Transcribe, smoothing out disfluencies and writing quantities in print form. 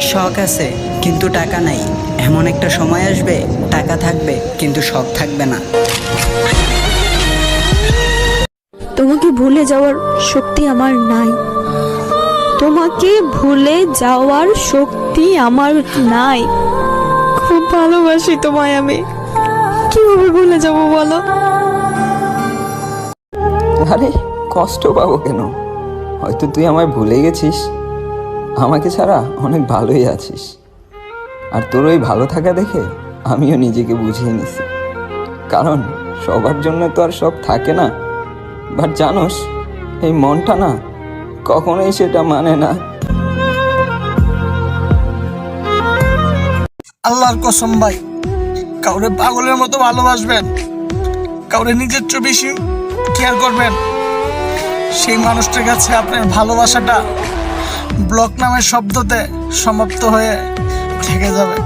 শখ আছে কিন্তু টাকা নাই, এমন একটা সময় আসবে টাকা থাকবে কিন্তু শখ থাকবে না। তোমাকে ভুলে যাওয়ার শক্তি আমার নাই। তোমাকে ভুলে যাওয়ার শক্তি আমার নাই। খুব ভালোবাসি তোমায় আমি, কিভাবে ভুলে যাব বলো? আরে কষ্ট পাবো কেন? হয়তো তুই আমায় ভুলে গেছিস, আমাকে ছাড়া অনেক ভালোই আছিস। আর তোর ওই ভালো থাকা দেখে আমিও নিজেকে বুঝিয়ে নিছি, কারণ সবার জন্য তো আর সব থাকে না। বাট জানোস, এই মনটা না কখনোই সেটা মানে না। আল্লাহর কসম ভাই, কাউরে পাগলের মতো ভালোবাসবেন, কাউরে নিজের চেয়ে বেশি কেয়ার করবেন, সেই মানুষটার কাছে আপনার ভালোবাসাটা ব্লক নামের শব্দতে সমাপ্ত হয়ে থেকে যাবে।